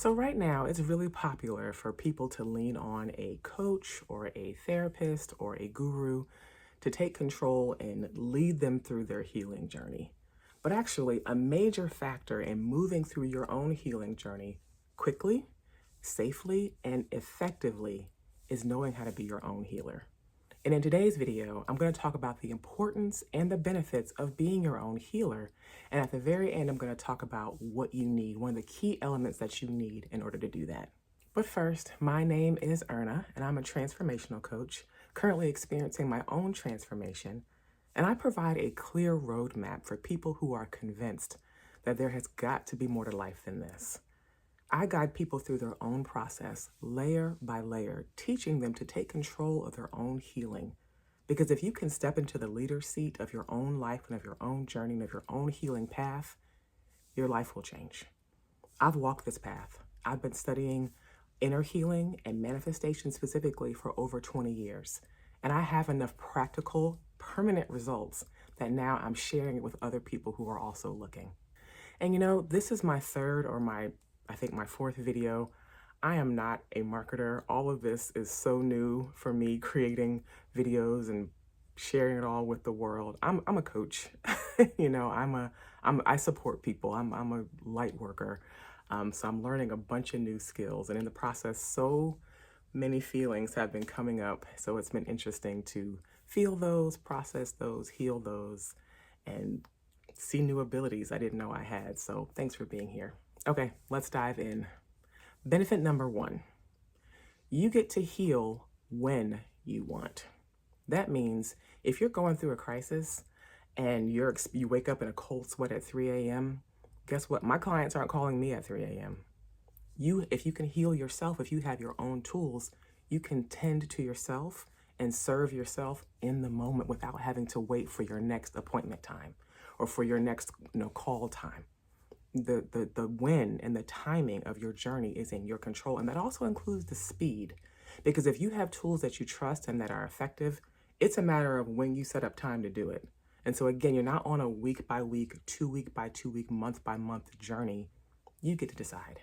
So right now, it's really popular for people to lean on a coach or a therapist or a guru to take control and lead them through their healing journey. But actually, a major factor in moving through your own healing journey quickly, safely, and effectively is knowing how to be your own healer. And in today's video, I'm going to talk about the importance and the benefits of being your own healer. And at the very end, I'm going to talk about what you need, one of the key elements that you need in order to do that. But first, my name is Erna, and I'm a transformational coach, currently experiencing my own transformation. And I provide a clear roadmap for people who are convinced that there has got to be more to life than this. I guide people through their own process, layer by layer, teaching them to take control of their own healing. Because if you can step into the leader seat of your own life and of your own journey and of your own healing path, your life will change. I've walked this path. I've been studying inner healing and manifestation specifically for over 20 years. And I have enough practical, permanent results that now I'm sharing it with other people who are also looking. And this is my third or I think my fourth video. I am not a marketer. All of this is so new for me, creating videos and sharing it all with the world. I'm a coach. I support people. I'm a light worker. So I'm learning a bunch of new skills. And in the process, so many feelings have been coming up. So it's been interesting to feel those, process those, heal those, and see new abilities I didn't know I had. So thanks for being here. Okay, let's dive in. Benefit number one, you get to heal when you want. That means if you're going through a crisis and you wake up in a cold sweat at 3 a.m., guess what? My clients aren't calling me at 3 a.m. If you can heal yourself, if you have your own tools, you can tend to yourself and serve yourself in the moment without having to wait for your next appointment time or for your next call time. The when and the timing of your journey is in your control. And that also includes the speed. Because if you have tools that you trust and that are effective, it's a matter of when you set up time to do it. And so again, you're not on a week by week, 2 week by 2 week, month by month journey. You get to decide.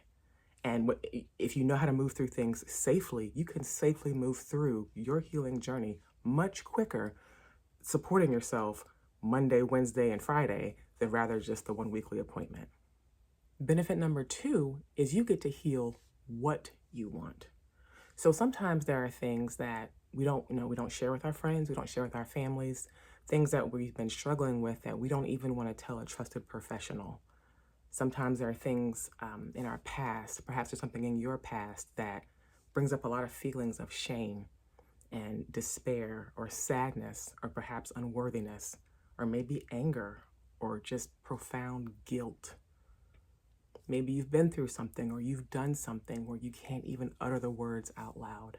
And if you know how to move through things safely, you can safely move through your healing journey much quicker, supporting yourself Monday, Wednesday, and Friday than rather just the one weekly appointment. Benefit number two is you get to heal what you want. So sometimes there are things that we don't share with our friends, we don't share with our families, things that we've been struggling with that we don't even want to tell a trusted professional. Sometimes there are things in our past, perhaps there's something in your past that brings up a lot of feelings of shame and despair or sadness or perhaps unworthiness or maybe anger or just profound guilt. Maybe you've been through something or you've done something where you can't even utter the words out loud.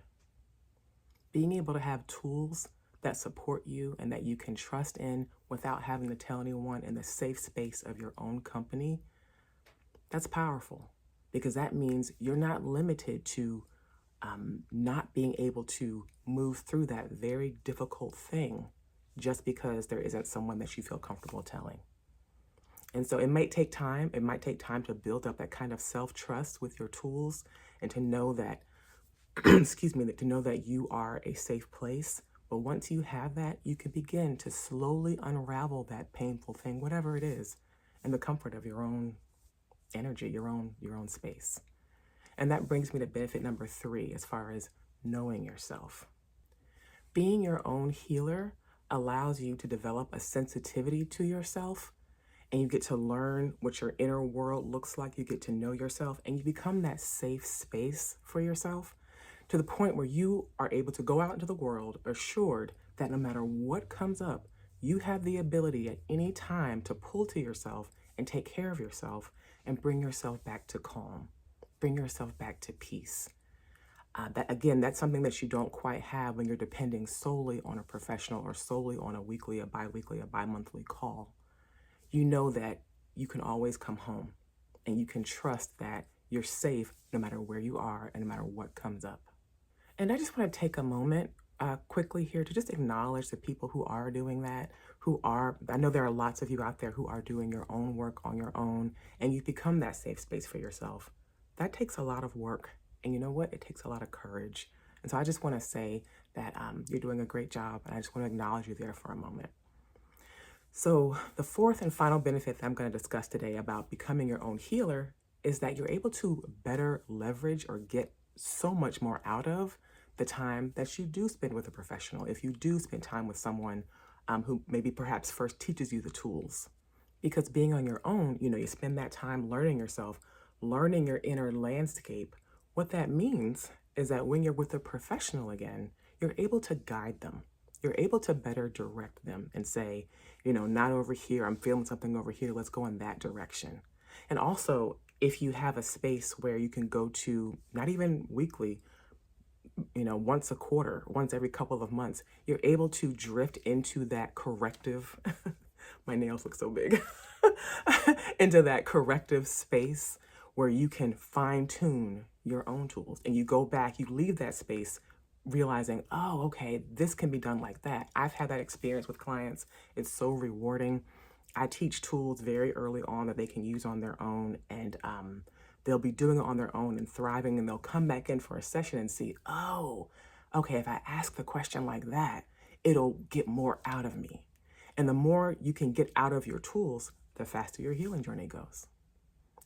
Being able to have tools that support you and that you can trust in without having to tell anyone in the safe space of your own company, that's powerful because that means you're not limited to not being able to move through that very difficult thing just because there isn't someone that you feel comfortable telling. And so it might take time. It might take time to build up that kind of self-trust with your tools and to know that, excuse me, to know that you are a safe place. But once you have that, you can begin to slowly unravel that painful thing, whatever it is, in the comfort of your own energy, your own space. And that brings me to benefit number three, as far as knowing yourself. Being your own healer allows you to develop a sensitivity to yourself, and you get to learn what your inner world looks like. You get to know yourself, and you become that safe space for yourself to the point where you are able to go out into the world assured that no matter what comes up, you have the ability at any time to pull to yourself and take care of yourself and bring yourself back to calm, bring yourself back to peace. That's something that you don't quite have when you're depending solely on a professional or solely on a weekly, a bi-weekly, a bi-monthly call. You know that you can always come home and you can trust that you're safe no matter where you are and no matter what comes up. And I just want to take a moment quickly here to just acknowledge the people who are doing that, I know there are lots of you out there who are doing your own work on your own, and you've become that safe space for yourself. that takes a lot of work. And you know what? It takes a lot of courage. And so I just want to say that you're doing a great job. And I just want to acknowledge you there for a moment. So, the fourth and final benefit that I'm going to discuss today about becoming your own healer is that you're able to better leverage or get so much more out of the time that you do spend with a professional. If you do spend time with someone who maybe perhaps first teaches you the tools, because being on your own, you spend that time learning yourself, learning your inner landscape. What that means is that when you're with a professional again, you're able to guide them. You're able to better direct them and say, not over here, I'm feeling something over here, let's go in that direction. And also, if you have a space where you can go to, not even weekly, once a quarter, once every couple of months, you're able to drift into that corrective, my nails look so big, into that corrective space where you can fine tune your own tools. And you go back, you leave that space realizing, oh, okay, this can be done like that. I've had that experience with clients. It's so rewarding. I teach tools very early on that they can use on their own, and they'll be doing it on their own and thriving, and they'll come back in for a session and see, oh, okay, if I ask the question like that, it'll get more out of me. And the more you can get out of your tools, the faster your healing journey goes.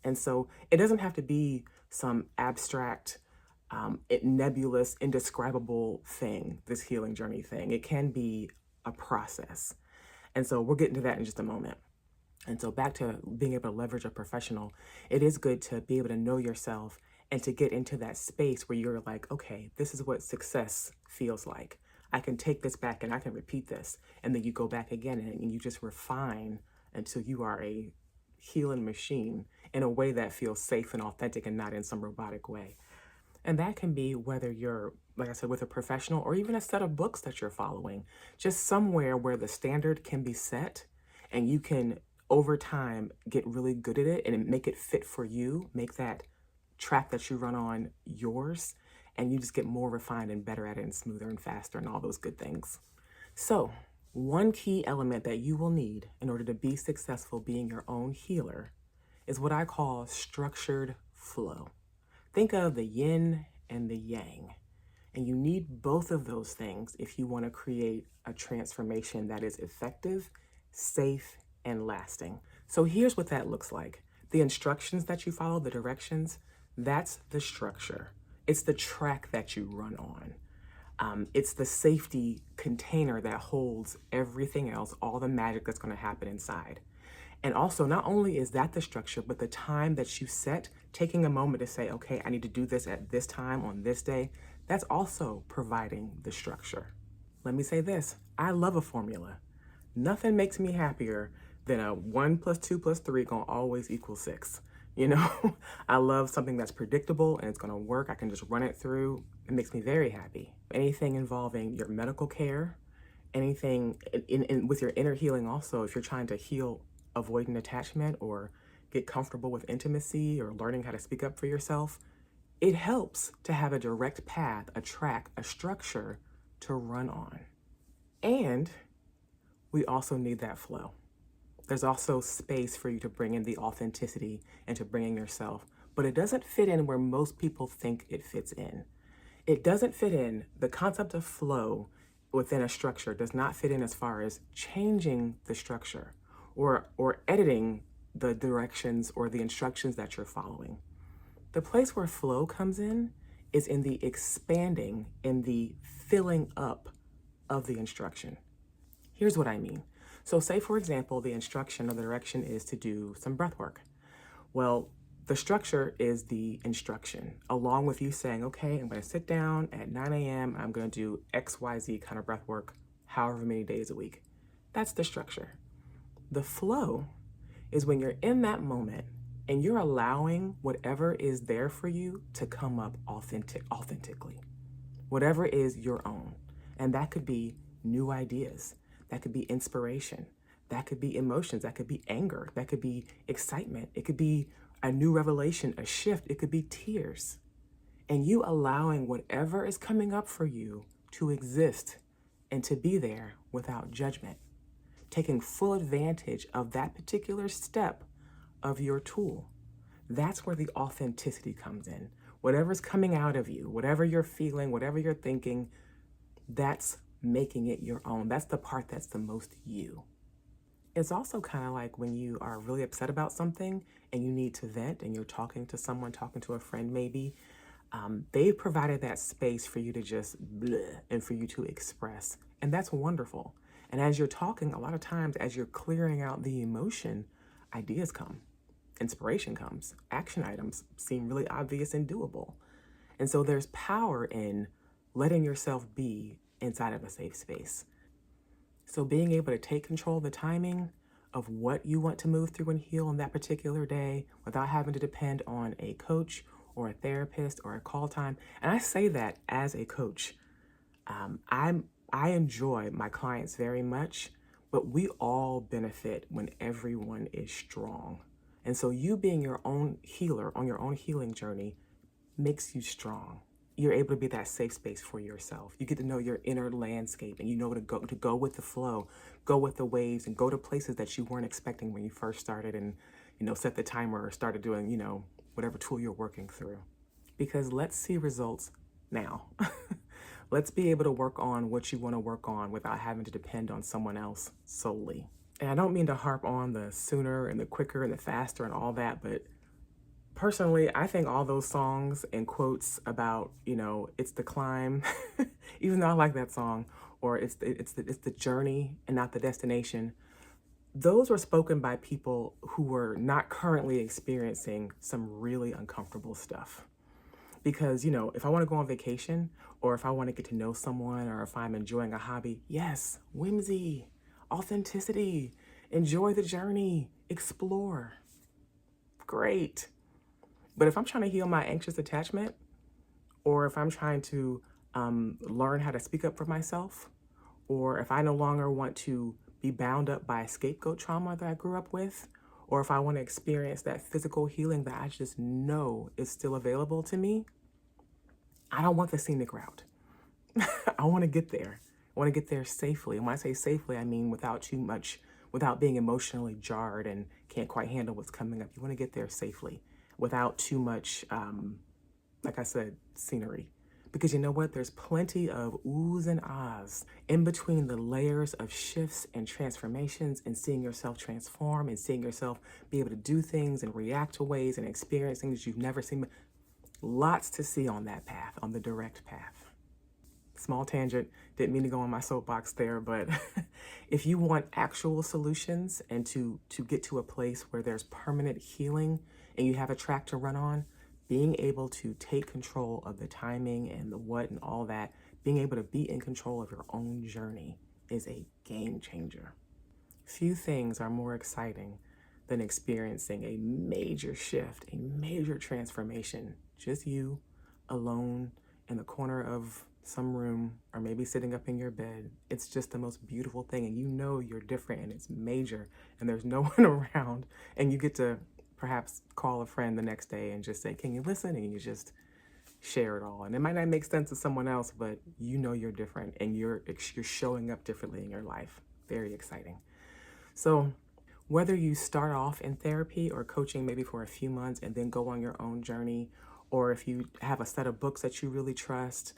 And so it doesn't have to be some abstract, nebulous, indescribable thing, this healing journey thing. It can be a process. And so we'll get into that in just a moment. And so back to being able to leverage a professional, it is good to be able to know yourself and to get into that space where you're like, okay, this is what success feels like. I can take this back and I can repeat this. And then you go back again and you just refine until you are a healing machine in a way that feels safe and authentic and not in some robotic way. And that can be whether you're, like I said, with a professional or even a set of books that you're following, just somewhere where the standard can be set and you can, over time, get really good at it and make it fit for you, make that track that you run on yours, and you just get more refined and better at it and smoother and faster and all those good things. So, one key element that you will need in order to be successful being your own healer is what I call structured flow. Think of the yin and the yang. And you need both of those things if you want to create a transformation that is effective, safe, and lasting. So here's what that looks like. The instructions that you follow, the directions, that's the structure. It's the track that you run on. It's the safety container that holds everything else, all the magic that's going to happen inside. And also, not only is that the structure, but the time that you set, taking a moment to say, okay, I need to do this at this time on this day, that's also providing the structure. Let me say this, I love a formula. Nothing makes me happier than a 1 + 2 + 3 gonna always equal 6. I love something that's predictable and it's gonna work. I can just run it through. It makes me very happy. Anything involving your medical care, anything with your inner healing also, if you're trying to heal avoidant attachment or get comfortable with intimacy or learning how to speak up for yourself, it helps to have a direct path, a track, a structure to run on. And we also need that flow. There's also space for you to bring in the authenticity and to bring in yourself, but it doesn't fit in where most people think it fits in. It doesn't fit in, the concept of flow within a structure does not fit in as far as changing the structure or editing the directions or the instructions that you're following. The place where flow comes in is in the expanding, in the filling up of the instruction. Here's what I mean. So say, for example, the instruction or the direction is to do some breath work. Well, the structure is the instruction, along with you saying, okay, I'm going to sit down at 9 a.m. I'm going to do XYZ kind of breath work, however many days a week. That's the structure. The flow is when you're in that moment and you're allowing whatever is there for you to come up authentically, whatever is your own. And that could be new ideas. That could be inspiration. That could be emotions. That could be anger. That could be excitement. It could be a new revelation, a shift. It could be tears. And you allowing whatever is coming up for you to exist and to be there without judgment, taking full advantage of that particular step of your tool. That's where the authenticity comes in. Whatever's coming out of you, whatever you're feeling, whatever you're thinking, that's making it your own. That's the part that's the most you. It's also kind of like when you are really upset about something and you need to vent and you're talking to someone, talking to a friend maybe. They've provided that space for you to just bleh and for you to express. And that's wonderful. And as you're talking, a lot of times as you're clearing out the emotion, ideas come, inspiration comes, action items seem really obvious and doable. And so there's power in letting yourself be inside of a safe space. So being able to take control of the timing of what you want to move through and heal on that particular day without having to depend on a coach or a therapist or a call time. And I say that as a coach. I enjoy my clients very much, but we all benefit when everyone is strong. And so you being your own healer on your own healing journey makes you strong. You're able to be that safe space for yourself. You get to know your inner landscape and you know to go with the flow, go with the waves and go to places that you weren't expecting when you first started and, set the timer or started doing, whatever tool you're working through. Because let's see results now. Let's be able to work on what you want to work on without having to depend on someone else solely. And I don't mean to harp on the sooner and the quicker and the faster and all that, but personally, I think all those songs and quotes about, it's the climb, even though I like that song, or it's the journey and not the destination. Those were spoken by people who were not currently experiencing some really uncomfortable stuff. Because, if I want to go on vacation or if I want to get to know someone or if I'm enjoying a hobby, yes, whimsy, authenticity, enjoy the journey, explore. Great. But if I'm trying to heal my anxious attachment, or if I'm trying to learn how to speak up for myself, or if I no longer want to be bound up by scapegoat trauma that I grew up with, or if I want to experience that physical healing that I just know is still available to me, I don't want the scenic route. I want to get there. I want to get there safely. And when I say safely, I mean without being emotionally jarred and can't quite handle what's coming up. You want to get there safely without too much, like I said, scenery. Because you know what? There's plenty of oohs and ahs in between the layers of shifts and transformations and seeing yourself transform and seeing yourself be able to do things and react to ways and experience things you've never seen. Lots to see on that path, on the direct path. Small tangent, didn't mean to go on my soapbox there, but if you want actual solutions and to get to a place where there's permanent healing and you have a track to run on, being able to take control of the timing and the what and all that, being able to be in control of your own journey is a game changer. Few things are more exciting than experiencing a major shift, a major transformation, just you alone in the corner of some room or maybe sitting up in your bed. It's just the most beautiful thing, and you're different and it's major and there's no one around, and you get to perhaps call a friend the next day and just say, can you listen? And you just share it all. And it might not make sense to someone else, but you're different and you're showing up differently in your life. Very exciting. So whether you start off in therapy or coaching maybe for a few months and then go on your own journey, or if you have a set of books that you really trust,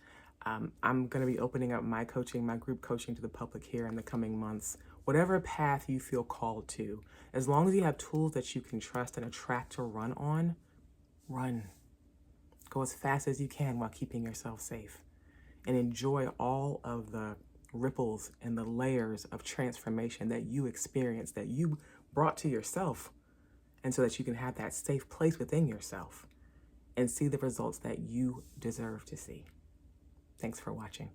I'm going to be opening up my group coaching to the public here in the coming months. Whatever path you feel called to, as long as you have tools that you can trust and a track to run on, run. Go as fast as you can while keeping yourself safe. And enjoy all of the ripples and the layers of transformation that you experience, that you brought to yourself, and so that you can have that safe place within yourself and see the results that you deserve to see. Thanks for watching.